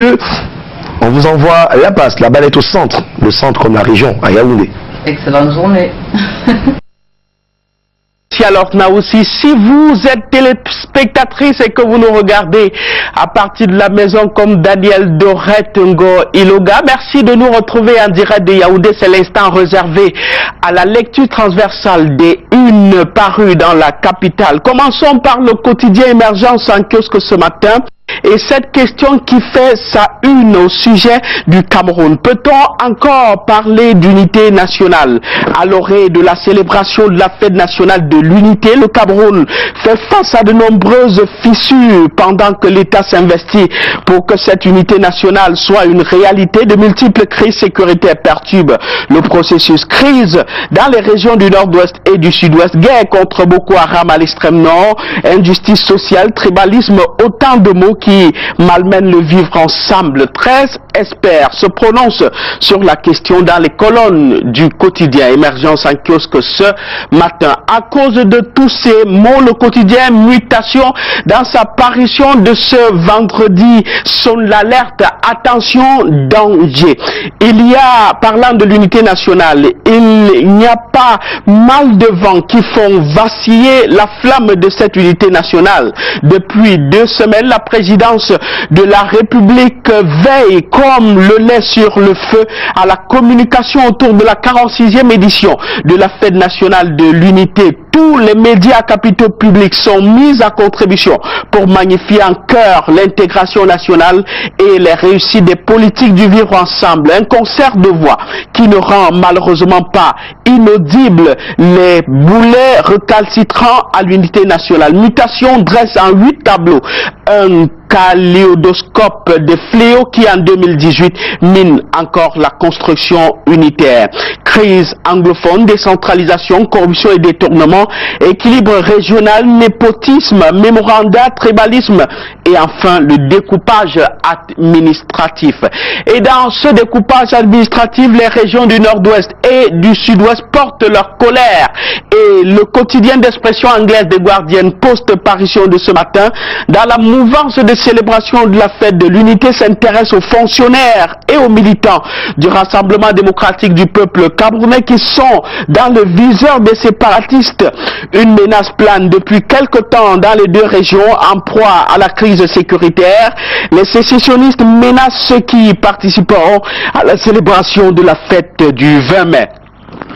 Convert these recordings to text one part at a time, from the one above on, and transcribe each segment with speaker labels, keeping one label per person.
Speaker 1: On vous envoie la passe, la balle est au centre, le centre comme la région, à Yaoundé.
Speaker 2: Excellente journée.
Speaker 3: Alors là aussi, si vous êtes téléspectatrice et que vous nous regardez à partir de la maison comme Daniel Dorette Ngo Iloga, merci de nous retrouver en direct de Yaoundé. C'est l'instant réservé à la lecture transversale des unes parues dans la capitale. Commençons par le quotidien Émergence en kiosque ce matin. Et cette question qui fait sa une au sujet du Cameroun. Peut-on encore parler d'unité nationale? À l'orée de la célébration de la fête nationale de l'unité, le Cameroun fait face à de nombreuses fissures pendant que l'État s'investit pour que cette unité nationale soit une réalité. De multiples crises sécuritaires perturbent le processus. Crise dans les régions du nord-ouest et du sud-ouest, guerre contre Boko Haram à l'extrême nord, injustice sociale, tribalisme, autant de mots qui malmènent le vivre ensemble. 13 experts se prononcent sur la question dans les colonnes du quotidien Émergence en kiosque ce matin. À cause de tous ces mots, le quotidien Mutation, dans sa parution de ce vendredi, sonne l'alerte. Attention, danger. Il y a, parlant de l'unité nationale, il n'y a pas mal de vents qui font vaciller la flamme de cette unité nationale. Depuis 2 semaines, la présidence de la République veille comme le lait sur le feu à la communication autour de la 46e édition de la fête nationale de l'unité. Tous les médias capitaux publics sont mis à contribution pour magnifier en chœur l'intégration nationale et les réussites des politiques du vivre ensemble. Un concert de voix qui ne rend malheureusement pas inaudible les boulets recalcitrants à l'unité nationale. Mutation dresse en 8 tableaux un kaléidoscope de fléaux qui en 2018 mine encore la construction unitaire. Crise anglophone, décentralisation, corruption et détournement, équilibre régional, népotisme, mémoranda, tribalisme et enfin le découpage administratif. Et dans ce découpage administratif, les régions du nord-ouest et du sud-ouest portent leur colère et le quotidien d'expression anglaise The Guardian Post parution de ce matin dans la mouvance de célébration de la fête de l'unité s'intéresse aux fonctionnaires et aux militants du Rassemblement démocratique du peuple camerounais qui sont dans le viseur des séparatistes. Une menace plane depuis quelque temps dans les 2 régions en proie à la crise sécuritaire. Les sécessionnistes menacent ceux qui participeront à la célébration de la fête du 20 mai.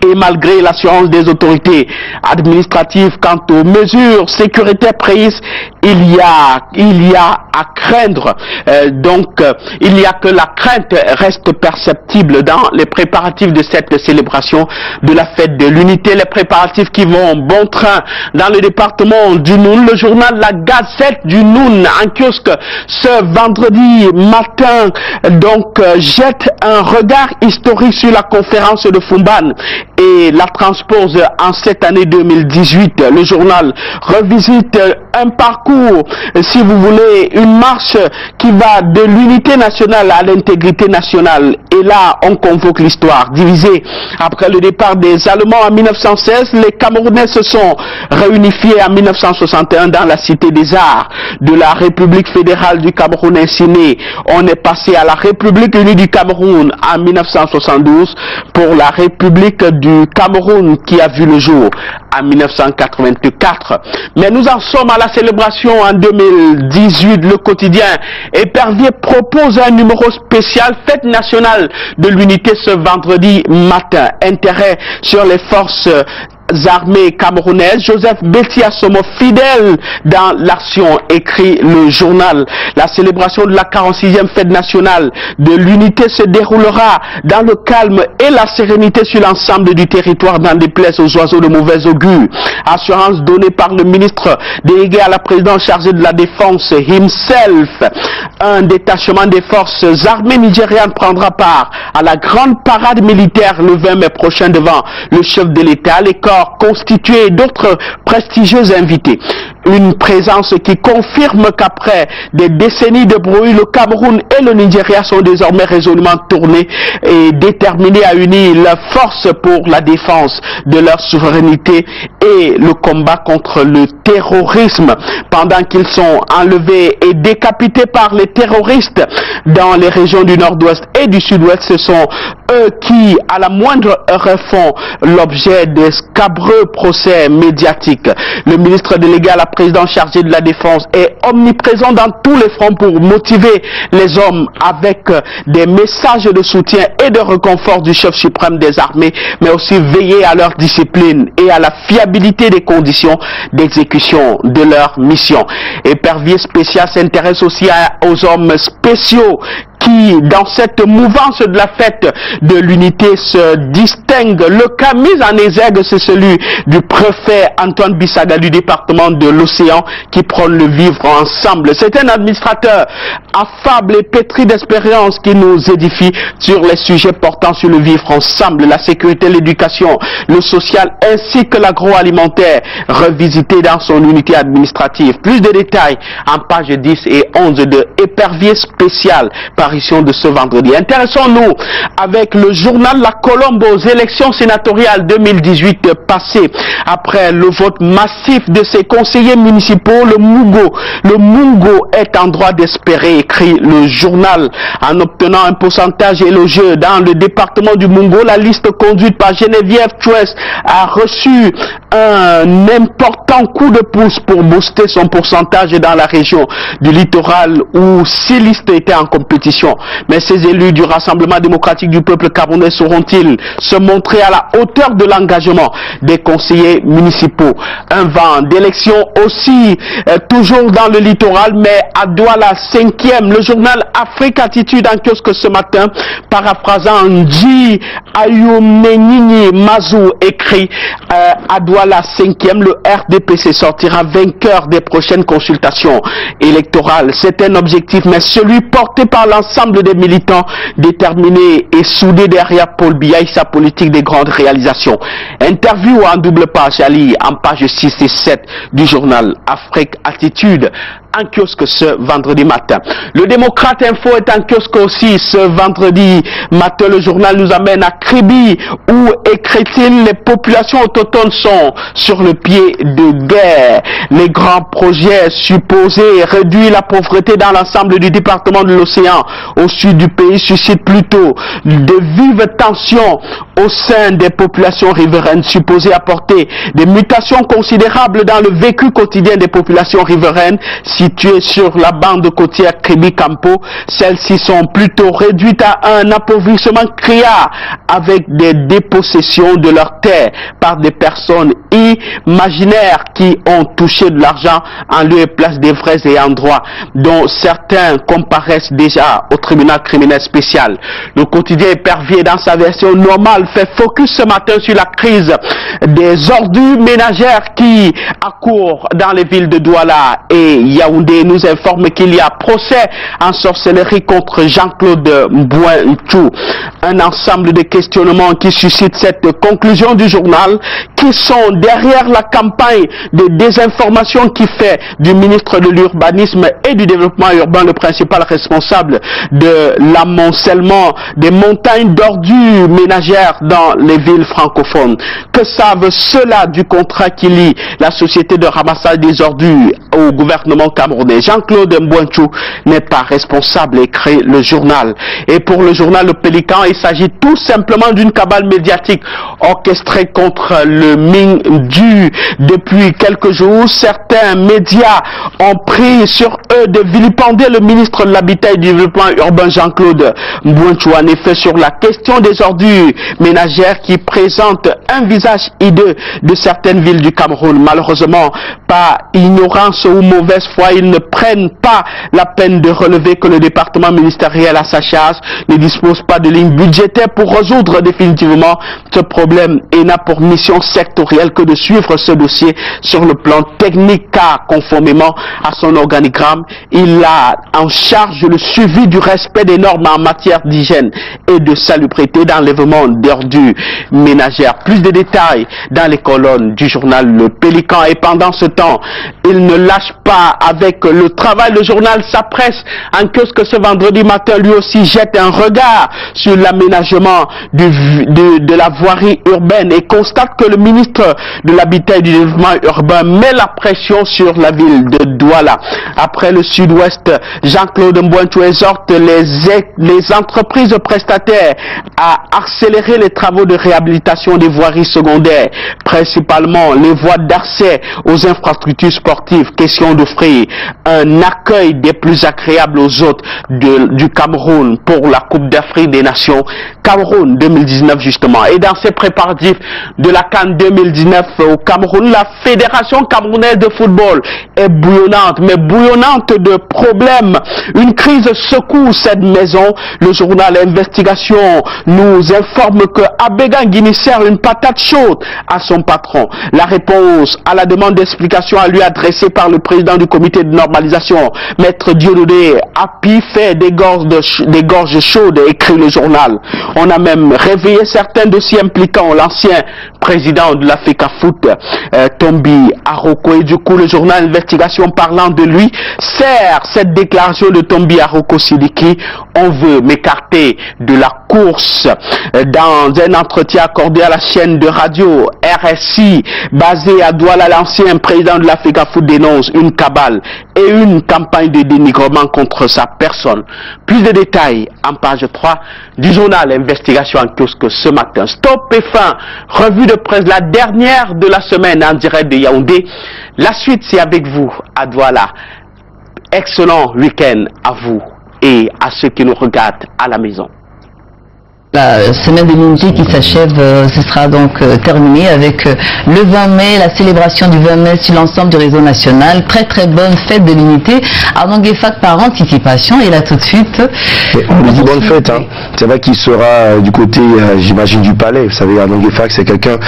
Speaker 3: Et malgré l'assurance des autorités administratives quant aux mesures sécuritaires prises, il y a à craindre. Il y a que la crainte reste perceptible dans les préparatifs de cette célébration de la fête de l'unité. Les préparatifs qui vont bon train dans le département du Noun. Le journal La Gazette du Noun en kiosque ce vendredi matin jette un regard historique sur la conférence de Fumban et la transpose en cette année 2018. Le journal revisite un parcours, si vous voulez, une marche qui va de l'unité nationale à l'intégrité nationale. Et là, on convoque l'histoire. Divisée après le départ des Allemands en 1916, les Camerounais se sont réunifiés en 1961 dans la Cité des Arts de la République fédérale du Cameroun ainsi née. On est passé à la République unie du Cameroun en 1972 pour la République du Cameroun qui a vu le jour en 1984. Mais nous en sommes à la célébration en 2018. Le quotidien Épervier propose un numéro spécial fête nationale de l'unité ce vendredi matin. Intérêt sur les forces armées camerounaises. Joseph Betty Assomo, fidèle dans l'action, écrit le journal. La célébration de la 46e fête nationale de l'unité se déroulera dans le calme et la sérénité sur l'ensemble du territoire, n'en déplaise aux oiseaux de mauvais augure. Assurance donnée par le ministre délégué à la présidence chargé de la défense himself. Un détachement des forces armées nigérianes prendra part à la grande parade militaire le 20 mai prochain devant le chef de l'État, les corps constitués d'autres prestigieux invités. Une présence qui confirme qu'après des décennies de bruit, le Cameroun et le Nigeria sont désormais résolument tournés et déterminés à unir leurs forces pour la défense de leur souveraineté et le combat contre le terrorisme. Pendant qu'ils sont enlevés et décapités par les terroristes dans les régions du nord-ouest et du sud-ouest, ce sont eux qui, à la moindre heure, font l'objet de scabreux procès médiatiques. Le ministre délégué à la présidence chargé de la défense est omniprésent dans tous les fronts pour motiver les hommes avec des messages de soutien et de réconfort du chef suprême des armées, mais aussi veiller à leur discipline et à la fiabilité des conditions d'exécution de leur mission. Épervier spécial s'intéresse aussi aux hommes spéciaux qui, dans cette mouvance de la fête de l'unité, se distingue. Le cas mis en exergue, c'est celui du préfet Antoine Bissaga du département de l'Océan qui prône le vivre ensemble. C'est un administrateur affable et pétri d'expérience qui nous édifie sur les sujets portant sur le vivre ensemble, la sécurité, l'éducation, le social ainsi que l'agroalimentaire, revisité dans son unité administrative. Plus de détails en pages 10 et 11 de Épervier spécial, parution de ce vendredi. Intéressons-nous avec le journal La Colombe aux élections sénatoriales 2018 passées. Après le vote massif de ses conseillers municipaux, le Mungo est en droit d'espérer, écrit le journal. En obtenant un pourcentage élogieux dans le département du Mungo, la liste conduite par Geneviève Chouès a reçu un important coup de pouce pour booster son pourcentage dans la région du littoral où 6 listes étaient en compétition. Mais ces élus du Rassemblement démocratique du peuple camerounais sauront-ils se montrer à la hauteur de l'engagement des conseillers municipaux? Un vent d'élection aussi, toujours dans le littoral, mais à Douala 5e. Le journal Afrique Attitude en kiosque ce matin, paraphrasant Nji Ayoumenini Mazou, écrit à Douala 5e, le RDPC sortira vainqueur des prochaines consultations électorales. C'est un objectif, mais celui porté par l'ensemble des militants déterminés et soudés derrière Paul Biya et sa politique des grandes réalisations. Interview en double page à lire en page 6 et 7 du journal Afrique Attitude en kiosque ce vendredi matin. Le Démocrate Info est en kiosque aussi ce vendredi matin. Le journal nous amène à Kribi où, écrit-il, les populations autochtones sont sur le pied de guerre. Les grands projets supposés réduire la pauvreté dans l'ensemble du département de l'Océan au sud du pays suscitent plutôt de vives tensions au sein des populations riveraines, supposées apporter des mutations considérables dans le vécu quotidien des populations riveraines situées sur la bande côtière Kribi-Campo. Celles-ci sont plutôt réduites à un appauvrissement criard avec des dépossessions de leurs terres par des personnes imaginaires qui ont touché de l'argent en lieu et place des vrais ayants droit, dont certains comparaissent déjà au tribunal criminel spécial. Le quotidien Épervier, dans sa version normale, fait focus ce matin sur la crise des ordures ménagères qui accourent dans les villes de Douala et Yaoundé. Nous informe qu'il y a procès en sorcellerie contre Jean-Claude Mbouenchou. Un ensemble de questionnements qui suscitent cette conclusion du journal. Qui sont derrière la campagne de désinformation qui fait du ministre de l'Urbanisme et du Développement urbain le principal responsable de l'amoncellement des montagnes d'ordures ménagères dans les villes francophones? Que savent ceux-là du contrat qui lie la société de ramassage des ordures au gouvernement camerounais? Jean-Claude Mbouenchou n'est pas responsable, écrit le journal. Et pour le journal Le Pélican, il s'agit tout simplement d'une cabale médiatique orchestrée contre le Ming-Du. Depuis quelques jours, certains médias ont pris sur eux de vilipender le ministre de l'Habitat et du Développement urbain Jean-Claude Mbouenchou. En effet, sur la question des ordures ménagères qui présentent un visage hideux de certaines villes du Cameroun. Malheureusement, par ignorance ou mauvaise foi, ils ne prennent pas la peine de relever que le département ministériel à sa charge ne dispose pas de ligne budgétaire pour résoudre définitivement ce problème et n'a pour mission sectoriel que de suivre ce dossier sur le plan technique, car conformément à son organigramme, il a en charge le suivi du respect des normes en matière d'hygiène et de salubrité d'enlèvement d'ordures ménagères. Plus de détails dans les colonnes du journal Le Pélican. Et pendant ce temps, il ne lâche pas avec le travail. Le journal Sa Presse en kiosque ce vendredi matin lui aussi jette un regard sur l'aménagement de la voirie urbaine et constate que le ministre de l'Habitat et du Développement urbain met la pression sur la ville de Douala. Après le Sud-Ouest, Jean-Claude Mbouentou exhorte les entreprises prestataires à accélérer les travaux de réhabilitation des voiries secondaires, principalement les voies d'accès aux infrastructures sportives. Question d'offrir un accueil des plus agréables aux hôtes du Cameroun pour la Coupe d'Afrique des Nations Cameroun 2019 justement. Et dans ces préparatifs de la CAN 2019 au Cameroun, la Fédération camerounaise de football est bouillonnante, mais bouillonnante de problèmes. Une crise secoue cette maison. Le journal Investigation nous informe que Abega Guinée sert une patate chaude à son patron. La réponse à la demande d'explication à lui adressée par le président du comité de normalisation, Maître Dieudonné Api, fait des gorges chaudes, écrit le journal. On a même réveillé certains dossiers impliquant l'ancien président de la FECAFOOT, Tombi Aroko. Et du coup, le journal Investigation parlant de lui sert cette déclaration de Tombi Aroko Sidiki: on veut m'écarter de la course. Dans un entretien accordé à la chaîne de radio RSI basée à Douala, l'ancien président de la FECAFOOT dénonce une cabale et une campagne de dénigrement contre sa personne. Plus de détails en page 3 du journal Investigation en kiosque ce matin. Stop et fin, revue de presse, la dernière de la semaine en direct de Yaoundé. La suite, c'est avec vous à Douala. Excellent week-end à vous et à ceux qui nous regardent à la maison.
Speaker 2: La semaine de l'unité qui s'achève, ce sera donc terminé avec le 20 mai, la célébration du 20 mai sur l'ensemble du réseau national. Très très bonne fête de l'unité. Arnaud Guéfac par anticipation, et là tout de suite...
Speaker 1: On lui dit bonne fête, hein. C'est vrai qu'il sera du côté, j'imagine, du palais. Vous savez, Arnaud Guéfac, c'est quelqu'un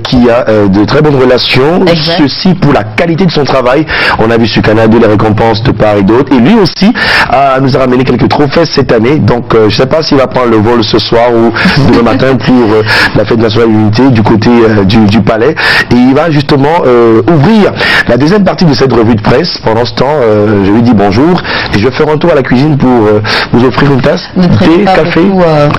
Speaker 1: qui a de très bonnes relations.
Speaker 2: Exact.
Speaker 1: Ceci pour la qualité de son travail. On a vu sur Canada les récompenses de part et d'autre. Et lui aussi nous a ramené quelques trophées cette année. Donc, je ne sais pas s'il va prendre le vol ce soir ou demain matin pour la fête nationale de l'unité du côté du palais, et il va justement ouvrir la deuxième partie de cette revue de presse. Pendant ce temps, je lui dis bonjour et je vais faire un tour à la cuisine pour vous offrir une tasse, thé, café.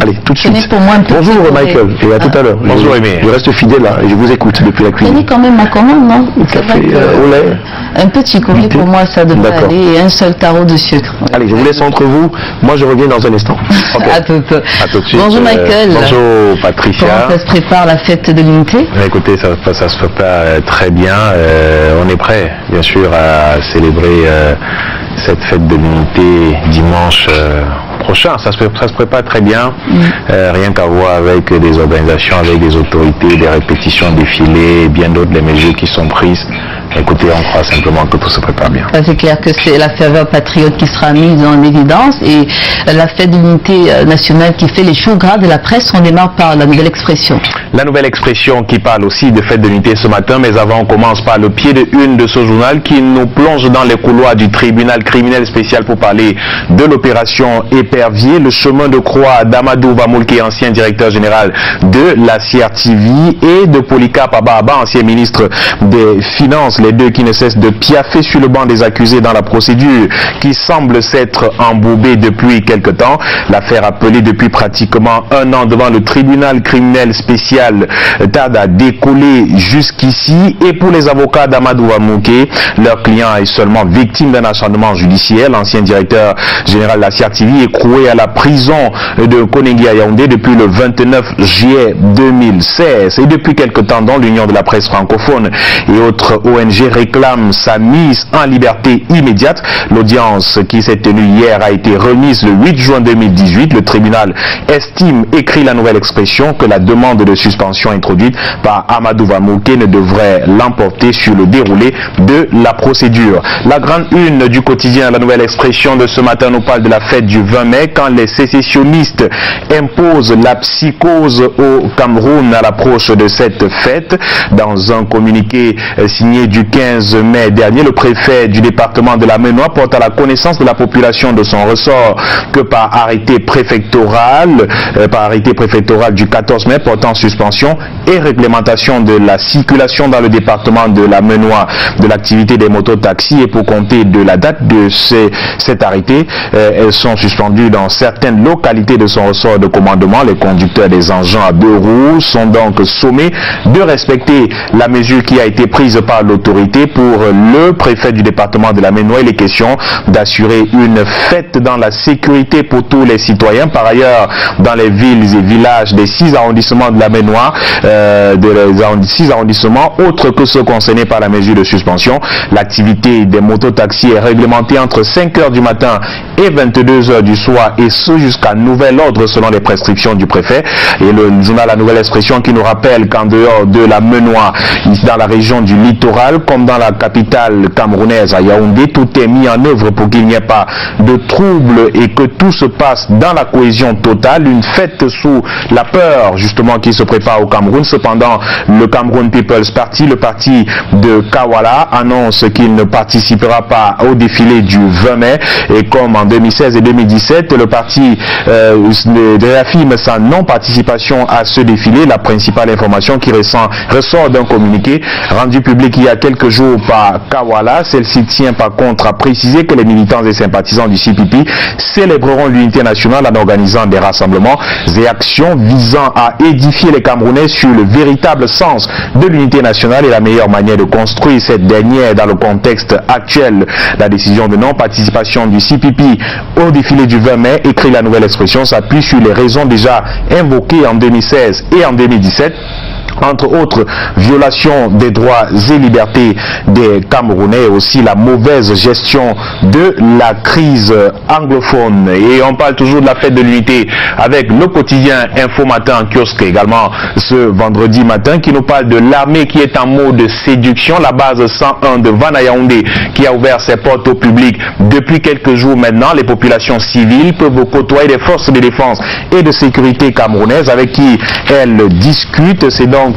Speaker 1: Allez, tout de suite.
Speaker 2: Pour moi
Speaker 1: bonjour Michael, et à tout à l'heure.
Speaker 4: Bonjour Aimé.
Speaker 1: Je reste fidèle là et je vous écoute depuis la cuisine.
Speaker 2: Prenez quand même ma commande, non?
Speaker 1: Café au lait.
Speaker 2: Un petit courrier pour moi, ça devrait aller, et un seul tarot de sucre.
Speaker 1: Allez, je vous laisse entre vous. Moi, je reviens dans un instant.
Speaker 4: Okay.
Speaker 2: À tout de suite. Bonjour Michael.
Speaker 4: Bonjour Patricia.
Speaker 2: Comment ça se prépare la fête de l'unité?
Speaker 4: Écoutez, ça se prépare très bien. On est prêt, bien sûr, à célébrer cette fête de l'unité dimanche prochain. Ça se prépare très bien. Rien qu'à voir avec des organisations, avec des autorités, des répétitions, défilés, et bien d'autres, les mesures qui sont prises. Écoutez, on croit simplement que tout se prépare bien.
Speaker 2: C'est clair que c'est la ferveur patriote qui sera mise en évidence, et la fête de l'unité nationale qui fait les choux gras de la presse. On démarre par la nouvelle expression.
Speaker 4: La nouvelle expression qui parle aussi de fête de l'unité ce matin, mais avant on commence par le pied de une de ce journal qui nous plonge dans les couloirs du tribunal criminel spécial pour parler de l'opération Épervier. Le chemin de croix d'Amadou Bamoulke, ancien directeur général de la CRTV, et de Polycarpe Ababa, ancien ministre des Finances, les deux qui ne cessent de piaffer sur le banc des accusés dans la procédure qui semble s'être embourbée depuis quelque temps. L'affaire appelée depuis pratiquement un an devant le tribunal criminel spécial tarde à décoller jusqu'ici, et pour les avocats d'Amadou Bamoulke, leur client est seulement victime d'un acharnement judiciaire. L'ancien directeur général de la CRTV est croué à la prison de Konengi à Yaoundé depuis le 29 juillet 2016, et depuis quelque temps dans l'Union de la presse francophone et autres ONG ONG réclament sa mise en liberté immédiate. L'audience qui s'est tenue hier a été remise le 8 juin 2018. Le tribunal estime, écrit la Nouvelle Expression, que la demande de suspension introduite par Amadou Vamouké ne devrait l'emporter sur le déroulé de la procédure. La grande une du quotidien La Nouvelle Expression de ce matin nous parle de la fête du 20 mai, quand les sécessionnistes imposent la psychose au Cameroun à l'approche de cette fête. Dans un communiqué signé du 15 mai dernier, le préfet du département de la Ménois porte à la connaissance de la population de son ressort que par arrêté préfectoral du 14 mai portant suspension et réglementation de la circulation dans le département de la Ménois de l'activité des mototaxis, et pour compter de la date de cet arrêté, elles sont suspendues dans certaines localités de son ressort de commandement. Les conducteurs des engins à deux roues sont donc sommés de respecter la mesure qui a été prise par l'autorité. Pour le préfet du département de la Ménois, il est question d'assurer une fête dans la sécurité pour tous les citoyens. Par ailleurs, dans les villes et villages des 6 arrondissements de la Ménois, des 6 arrondissements autres que ceux concernés par la mesure de suspension, l'activité des mototaxis est réglementée entre 5h du matin et 22h du soir, et ce jusqu'à nouvel ordre selon les prescriptions du préfet. Et le journal La Nouvelle Expression qui nous rappelle qu'en dehors de la Ménois, dans la région du littoral comme dans la capitale camerounaise à Yaoundé, tout est mis en œuvre pour qu'il n'y ait pas de troubles et que tout se passe dans la cohésion totale. Une fête sous la peur justement qui se prépare au Cameroun. Cependant, le Cameroun People's Party, le parti de Kawala, annonce qu'il ne participera pas au défilé du 20 mai, et comme en 2016 et 2017, le parti réaffirme sa non-participation à ce défilé. La principale information qui ressort d'un communiqué rendu public il y a quelques jours par Kawala. Celle-ci tient par contre à préciser que les militants et sympathisants du CPP célébreront l'unité nationale en organisant des rassemblements et actions visant à édifier les Camerounais sur le véritable sens de l'unité nationale et la meilleure manière de construire cette dernière dans le contexte actuel. La décision de non-participation du CPP au défilé du 20 mai, écrit La Nouvelle Expression, s'appuie sur les raisons déjà invoquées en 2016 et en 2017. Entre autres violations des droits et libertés des Camerounais, et aussi la mauvaise gestion de la crise anglophone. Et on parle toujours de la fête de l'unité avec le quotidien Info Matin en kiosque également ce vendredi matin, qui nous parle de l'armée qui est en mode séduction. La base 101 de Van à Yaoundé qui a ouvert ses portes au public depuis quelques jours maintenant. Les populations civiles peuvent côtoyer les forces de défense et de sécurité camerounaises avec qui elles discutent. C'est donc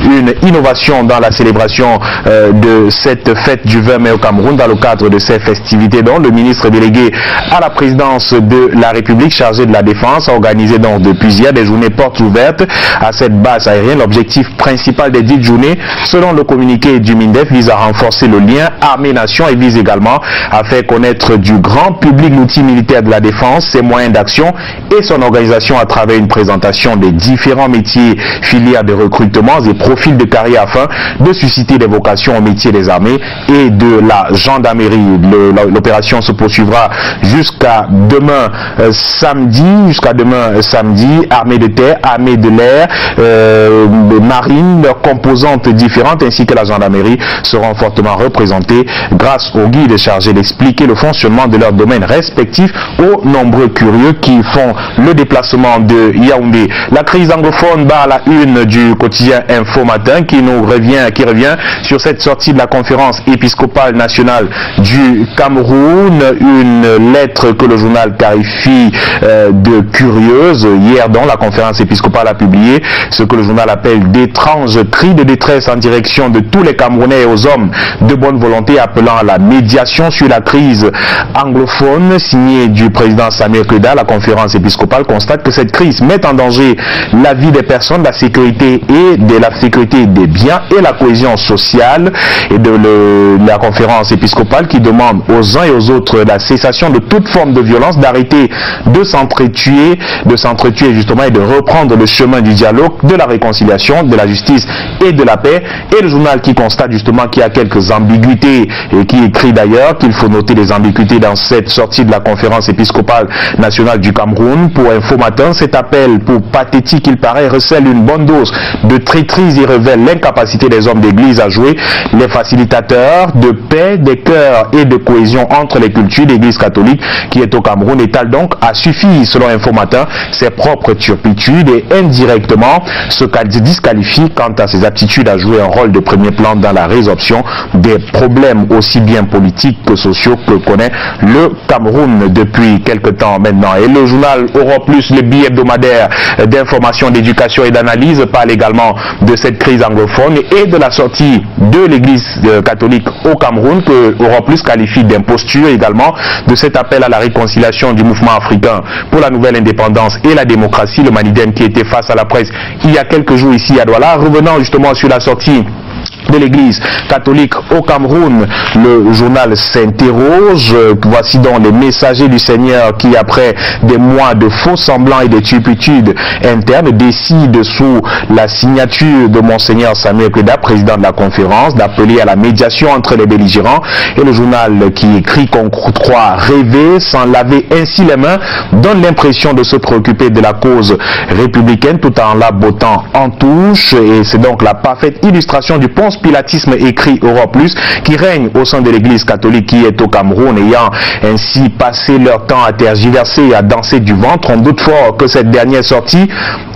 Speaker 4: une innovation dans la célébration de cette fête du 20 mai au Cameroun dans le cadre de ces festivités, dont le ministre délégué à la présidence de la République chargé de la défense a organisé donc depuis hier des journées portes ouvertes à cette base aérienne. L'objectif principal des dites journées, selon le communiqué du MINDEF, vise à renforcer le lien armée-nation et vise également à faire connaître du grand public l'outil militaire de la défense, ses moyens d'action et son organisation à travers une présentation des différents métiers, filières de recrutement et profils de carrière afin de susciter des vocations au métier des armées et de la gendarmerie. L'opération se poursuivra jusqu'à demain samedi. Armée de terre, armée de l'air, marine, leurs composantes différentes ainsi que la gendarmerie seront fortement représentées grâce aux guides chargés d'expliquer le fonctionnement de leurs domaines respectifs aux nombreux curieux qui font le déplacement de Yaoundé. La crise anglophone bat à la une du quotidien Info Matin qui revient sur cette sortie de la conférence épiscopale nationale du Cameroun, une lettre que le journal qualifie de curieuse. Hier donc, la conférence épiscopale a publié ce que le journal appelle d'étranges cris de détresse en direction de tous les Camerounais et aux hommes de bonne volonté appelant à la médiation sur la crise anglophone. Signé du président Samir Keda, la conférence épiscopale constate que cette crise met en danger la vie des personnes, la sécurité des biens et la cohésion sociale, et de la conférence épiscopale qui demande aux uns et aux autres la cessation de toute forme de violence, d'arrêter de s'entretuer justement et de reprendre le chemin du dialogue, de la réconciliation, de la justice et de la paix. Et le journal qui constate justement qu'il y a quelques ambiguïtés et qui écrit d'ailleurs qu'il faut noter les ambiguïtés dans cette sortie de la conférence épiscopale nationale du Cameroun. Pour Info Matin, cet appel, pour pathétique il paraît, recèle une bonne dose de traîtrise et révèle l'incapacité des hommes d'église à jouer les facilitateurs de paix, des cœurs et de cohésion entre les cultures. L'église catholique qui est au Cameroun étale donc à suffire, selon Infomatin, ses propres turpitudes et indirectement se disqualifie quant à ses aptitudes à jouer un rôle de premier plan dans la résorption des problèmes aussi bien politiques que sociaux que connaît le Cameroun depuis quelque temps maintenant. Et le journal Europe Plus, le billet hebdomadaire d'information, d'éducation et d'analyse, parle également de cette crise anglophone et de la sortie de l'église catholique au Cameroun, que Europe Plus qualifie d'imposture également, de cet appel à la réconciliation du mouvement africain pour la nouvelle indépendance et la démocratie, le Manidem qui était face à la presse il y a quelques jours ici à Douala. Revenant justement sur la sortie de l'église catholique au Cameroun, le journal s'interroge. Voici donc les messagers du Seigneur qui, après des mois de faux semblants et de turpitudes internes, décident sous la signature de Monseigneur Samuel Kleda, président de la conférence, d'appeler à la médiation entre les belligérants. Et le journal qui écrit qu'on croit rêver, sans laver ainsi les mains, donne l'impression de se préoccuper de la cause républicaine tout en la bottant en touche. Et c'est donc la parfaite illustration du ponce-pilatisme, écrit Europe Plus, qui règne au sein de l'église catholique qui est au Cameroun, ayant ainsi passé leur temps à tergiverser et à danser du ventre. On doute fort que cette dernière sortie,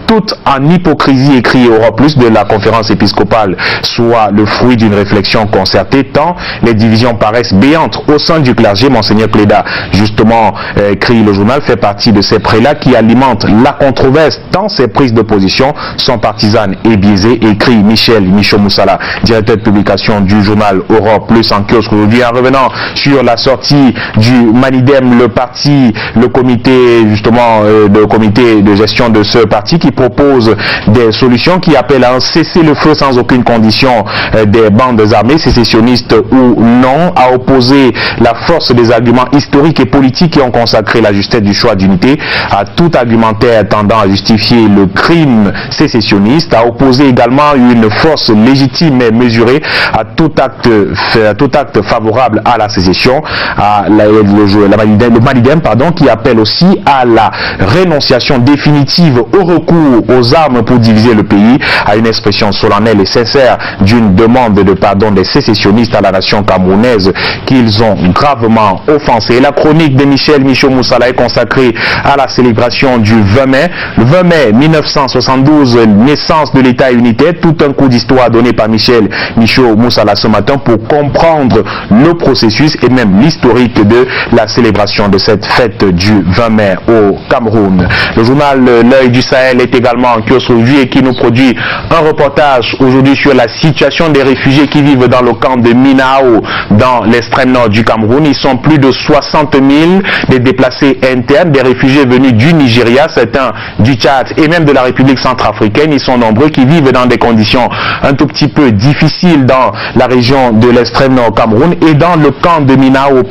Speaker 4: toute en hypocrisie, écrit Europe Plus, de la conférence épiscopale, soit le fruit d'une réflexion concertée, tant les divisions paraissent béantes au sein du clergé. Monseigneur Kleda, justement, écrit le journal, fait partie de ces prélats qui alimentent la controverse, tant ses prises de position sont partisanes et biaisées, écrit Michel Moussala, directeur de publication du journal Europe Plus, en kiosque aujourd'hui. En revenant sur la sortie du Manidem, le comité, justement, le comité de gestion de ce parti, qui propose des solutions, qui appellent à un cessez-le-feu sans aucune condition des bandes armées, sécessionnistes ou non, à opposer la force des arguments historiques et politiques qui ont consacré la justesse du choix d'unité à tout argumentaire tendant à justifier le crime sécessionniste, à opposer également une force légitime et mesurée à tout acte favorable à la sécession, à le Manidem, qui appelle aussi à la rénonciation définitive au recours aux armes pour diviser le pays, à une expression solennelle et sincère d'une demande de pardon des sécessionnistes à la nation camerounaise qu'ils ont gravement offensé. La chronique de Michel Moussala est consacrée à la célébration du 20 mai. Le 20 mai 1972, naissance de l'État unitaire, tout un coup d'histoire donné par Michel Moussala ce matin pour comprendre le processus et même l'historique de la célébration de cette fête du 20 mai au Cameroun. Le journal L'Œil du Sahel est également en kiosque aujourd'hui et qui nous produit un reportage aujourd'hui sur la situation des réfugiés qui vivent dans le camp de Minao dans l'extrême nord du Cameroun. Ils sont plus de 60 000 des déplacés internes, des réfugiés venus du Nigeria, certains du Tchad et même de la République centrafricaine. Ils sont nombreux, qui vivent dans des conditions un tout petit peu difficiles dans la région de l'extrême nord Cameroun et dans le camp de Minao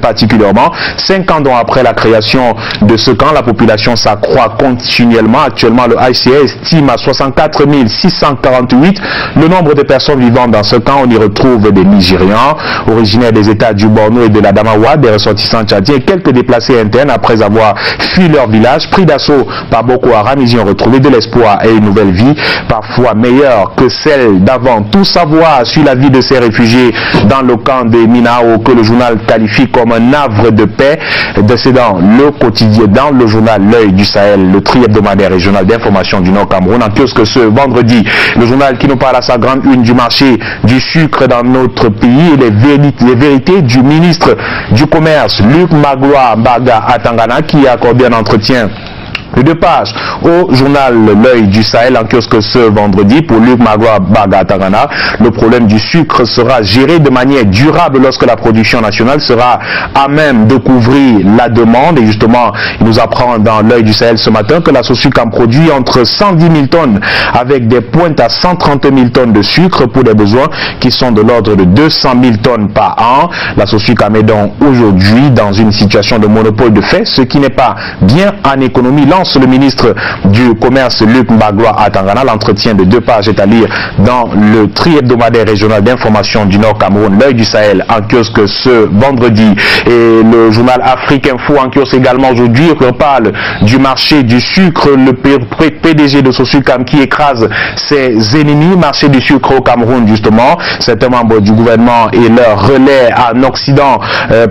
Speaker 4: particulièrement. 5 ans après la création de ce camp, la population s'accroît continuellement. Actuellement, le HCR estime à 64 648 le nombre de personnes vivant dans ce camp. On y retrouve des Nigérians originaires des États du Borno et de la Damawa, des ressortissants tchadiens et quelques déplacés internes après avoir fui leur village, pris d'assaut par Boko Haram. Ils y ont retrouvé de l'espoir et une nouvelle vie, parfois meilleure que celle d'avant. Tout savoir sur la vie de ces réfugiés dans le camp de Minao, que le journal qualifie comme un havre de paix. C'est dans le quotidien, dans le journal L'Œil du Sahel, le tri-hebdomadaire régional d'information du Nord Cameroun, en kiosque ce vendredi. Le journal qui nous parle à sa grande une du marché du sucre dans notre pays et les vérités du ministre du Commerce, Luc Magloire Baga Atangana, qui a accordé un entretien de 2 pages au journal L'Œil du Sahel, en kiosque ce vendredi. Pour Luc Magloire Baga Atangana, le problème du sucre sera géré de manière durable lorsque la production nationale sera à même de couvrir la demande. Et justement, il nous apprend dans L'Œil du Sahel ce matin que la Sosucam produit entre 110 000 tonnes avec des pointes à 130 000 tonnes de sucre pour des besoins qui sont de l'ordre de 200 000 tonnes par an. La Sosucam est donc aujourd'hui dans une situation de monopole de fait, ce qui n'est pas bien en économie. L'ensemble annonce le ministre du Commerce Luc Mbagwa à Tangana. L'entretien de 2 pages est à lire dans le tri-hebdomadaire régional d'information du Nord Cameroun, L'Œil du Sahel, en kiosque ce vendredi. Et le journal Afrique Info en kiosque également aujourd'hui reparle du marché du sucre. Le PDG de Sosucam qui écrase ses ennemis. Marché du sucre au Cameroun justement. Certains membres du gouvernement et leur relais en Occident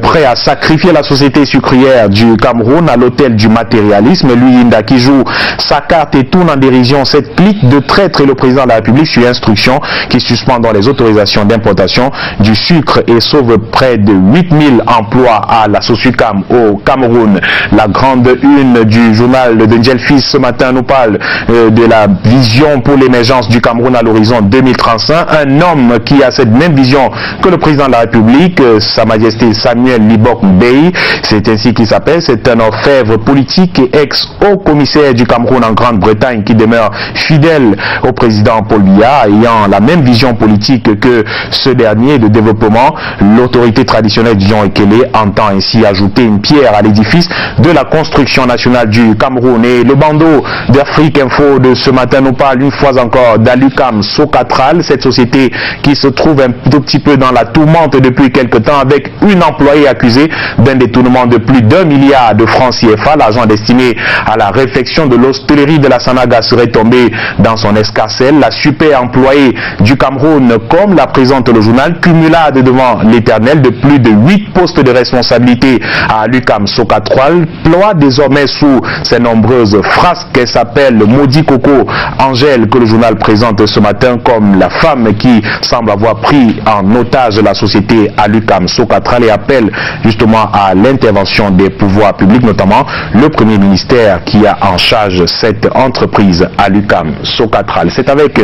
Speaker 4: prêts à sacrifier la société sucrière du Cameroun à l'autel du matérialisme. Lui, Inda, qui joue sa carte et tourne en dérision cette clique de traîtres et le président de la République sur instruction qui suspend dans les autorisations d'importation du sucre et sauve près de 8000 emplois à la Sosucam au Cameroun. La grande une du journal de Njelfis ce matin nous parle de la vision pour l'émergence du Cameroun à l'horizon 2035. Un homme qui a cette même vision que le président de la République, Sa Majesté Samuel Libok Mbey, c'est ainsi qu'il s'appelle. C'est un orfèvre politique et ex-haut commissaire du Cameroun en Grande-Bretagne qui demeure fidèle au président Paul Biya, ayant la même vision politique que ce dernier de développement. L'autorité traditionnelle du Dion Ekele entend ainsi ajouter une pierre à l'édifice de la construction nationale du Cameroun. Et le bandeau d'Afrique Info de ce matin nous parle une fois encore d'Alucam Socatral, cette société qui se trouve un tout petit peu dans la tourmente depuis quelque temps avec une employée accusée d'un détournement de plus d'1 milliard de francs CFA. L'argent destiné à la réfection de l'hostellerie de la Sanaga serait tombé dans son escarcelle. La super employée du Cameroun, comme la présente le journal, cumulade devant l'éternel de plus de 8 postes de responsabilité à Alucam Socatral, ploie désormais sous ses nombreuses frasques. Elle s'appelle Maudit Coco Angèle, que le journal présente ce matin comme la femme qui semble avoir pris en otage la société Alucam Socatral et appelle justement à l'intervention des pouvoirs publics, notamment le premier ministère qui a en charge cette entreprise Alucam Socatral. C'est avec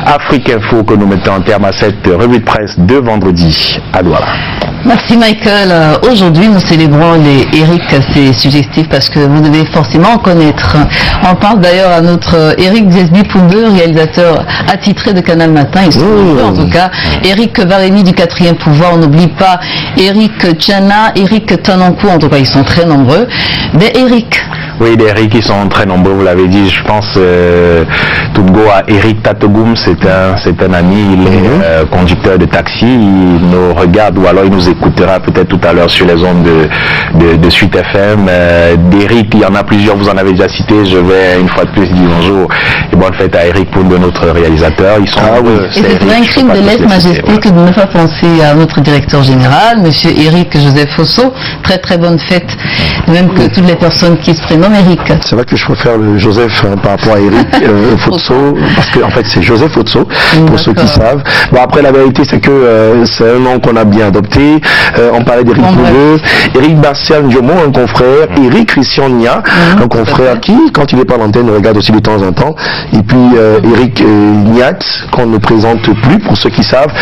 Speaker 4: Afrique Info que nous mettons en terme à cette revue de presse de vendredi à Douala.
Speaker 2: Merci Michael. Aujourd'hui, nous célébrons les Eric. C'est suggestif parce que vous devez forcément connaître. On pense d'ailleurs à notre Eric Zesbi Poundeux, réalisateur attitré de Canal Matin. Ils sont nombreux, en tout cas. Eric Varémy du 4e pouvoir. On n'oublie pas Eric Tchana, Eric Tanankou. En tout cas, ils sont très nombreux. Des Eric.
Speaker 4: Oui, des Eric, ils sont très nombreux, vous l'avez dit. Je pense Toubgo à Eric Tatogoum, c'est un ami, il est conducteur de taxi, il nous regarde ou alors il nous écoutera peut-être tout à l'heure sur les ondes de Suite FM. D'Eric, il y en a plusieurs, vous en avez déjà cité. Je vais une fois de plus dire bonjour et bonne fête à Eric Poundeux, notre réalisateur. Ils sont
Speaker 2: et c'est un crime de lèse-majesté que de ne pas penser à notre directeur général, monsieur Eric Joseph Fosso. Très très bonne fête, même que toutes les personnes qui se prénomment Eric.
Speaker 1: C'est vrai que je préfère le Joseph par rapport à Eric Fosso, parce que en fait c'est Joseph Fosso, pour ceux qui savent. Bon, après la vérité c'est que c'est un nom qu'on a bien adopté. On parlait d'Eric Poundeux, Eric Bastian Diomo, un confrère, Eric Christian Nia, un confrère qui, quand il est pas à l'antenne, regarde aussi de temps en temps. Et puis Eric Niat, qu'on ne présente plus pour ceux qui savent.